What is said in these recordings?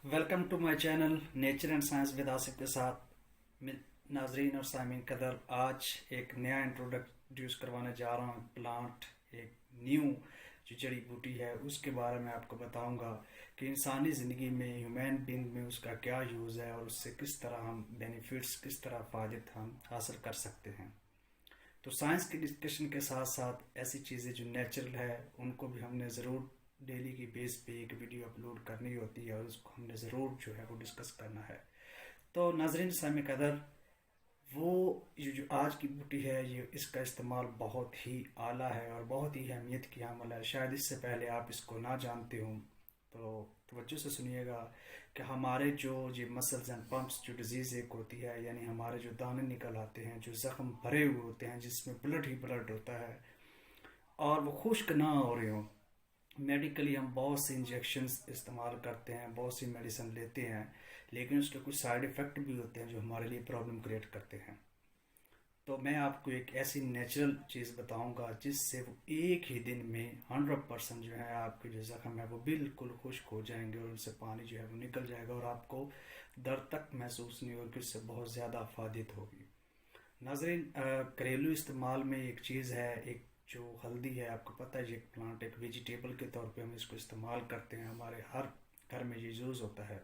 Welcome to my channel nature and science with Asif के साथ नाजरीन और सामीन कदर। आज एक नया इंट्रोडक्यूस करवाने जा रहा हूँ। प्लांट एक न्यू जो जड़ी बूटी है उसके बारे में आपको बताऊंगा कि इंसानी ज़िंदगी में ह्यूमन बीइंग में उसका क्या यूज़ है और उससे किस तरह हम बेनिफिट्स किस तरह फ़ायदे हम हासिल कर सकते हैं। तो साइंस की डिस्कशन के साथ साथ ऐसी चीज़ें जो नेचुरल है उनको भी हमने ज़रूर डेली की बेस पे एक वीडियो अपलोड करनी होती है और उसको हमने ज़रूर जो है वो डिस्कस करना है। तो नाजरीन सामी कदर, वो जो आज की बूटी है ये इसका इस्तेमाल बहुत ही आला है और बहुत ही अहमियत की हामिल है। शायद इससे पहले आप इसको ना जानते हो, तो तवज्जो से सुनिएगा कि हमारे जो ये मसल्स एंड पम्प्स जो डिजीज़ एक होती है, यानी हमारे जो दाने निकल आते हैं, जो ज़ख्म भरे हुए होते हैं जिसमें ब्लड ही ब्लड होता है और वो खुश्क ना हो रहे हो, मेडिकली हम बहुत से इंजेक्शंस इस्तेमाल करते हैं, बहुत सी मेडिसिन लेते हैं, लेकिन उसके कुछ साइड इफ़ेक्ट भी होते हैं जो हमारे लिए प्रॉब्लम क्रिएट करते हैं। तो मैं आपको एक ऐसी नेचुरल चीज़ बताऊंगा जिससे वो एक ही दिन में 100% जो है आपके जो ज़ख्म है वो बिल्कुल खुश्क हो जाएंगे और उनसे पानी जो है वो निकल जाएगा और आपको दर्द तक महसूस नहीं होगी, उससे बहुत ज़्यादा अफादियत होगी। नाज़रीन, घरेलू इस्तेमाल में एक चीज़ है, एक जो हल्दी है, आपको पता है ये एक प्लांट एक वेजिटेबल के तौर पे हम इसको इस्तेमाल करते हैं, हमारे हर घर में ये यूज़ होता है।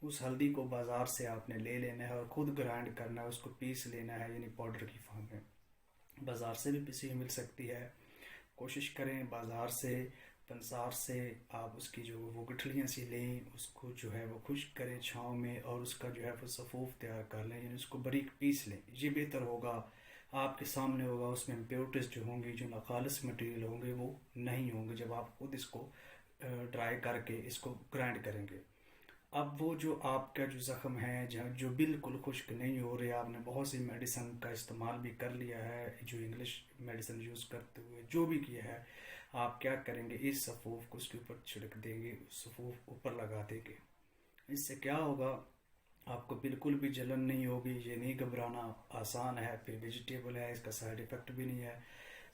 उस हल्दी को बाज़ार से आपने ले लेना है और ख़ुद ग्राइंड करना है, उसको पीस लेना है, यानी पाउडर की फॉर्म में। बाज़ार से भी पीसी हुई मिल सकती है। कोशिश करें बाज़ार से, पंसार से आप उसकी जो वो गठलियाँ सी लें, उसको जो है वो खुश्क करें छाँव में और उसका जो है वो सफ़ूफ तैयार कर लें, यानी उसको बारीक पीस लें। ये बेहतर होगा, आपके सामने होगा, उसमें इम्प्योरिटीज़ जो होंगी, जो नाखालिस मटेरियल होंगे वो नहीं होंगे जब आप खुद इसको ड्राई करके इसको ग्राइंड करेंगे। अब वो जो आपका जो ज़ख्म है जहाँ जो बिल्कुल खुश्क नहीं हो रहे, आपने बहुत सी मेडिसिन का इस्तेमाल भी कर लिया है, जो इंग्लिश मेडिसिन यूज़ करते हुए जो भी किया है, आप क्या करेंगे, इस सफ़ूफ को उसके ऊपर छिड़क देंगे, सफ़ूफ ऊपर लगा देंगे। इससे क्या होगा, आपको बिल्कुल भी जलन नहीं होगी। ये नहीं घबराना, आसान है, फिर वेजिटेबल है, इसका साइड इफ़ेक्ट भी नहीं है।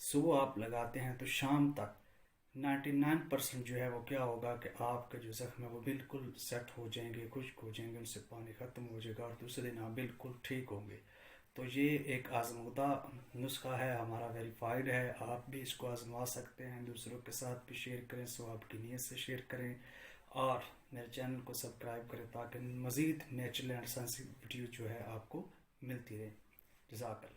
सुबह आप लगाते हैं तो शाम तक 99% जो है वो क्या होगा कि आपके जो ज़ख्म है वो बिल्कुल सेट हो जाएंगे, खुश्क हो जाएंगे, उनसे पानी ख़त्म हो जाएगा और दूसरे दिन आप बिल्कुल ठीक होंगे। तो ये एक आजमूदा नुस्खा है, हमारा वेरीफाइड है, आप भी इसको आजमा सकते हैं, दूसरों के साथ भी शेयर करें, सो आपकी नीयत से शेयर करें और मेरे चैनल को सब्सक्राइब करें ताकि मज़ीद नेचुरल एंड साइंस वीडियो जो है आपको मिलती रहे। जज़ाकल्लाह।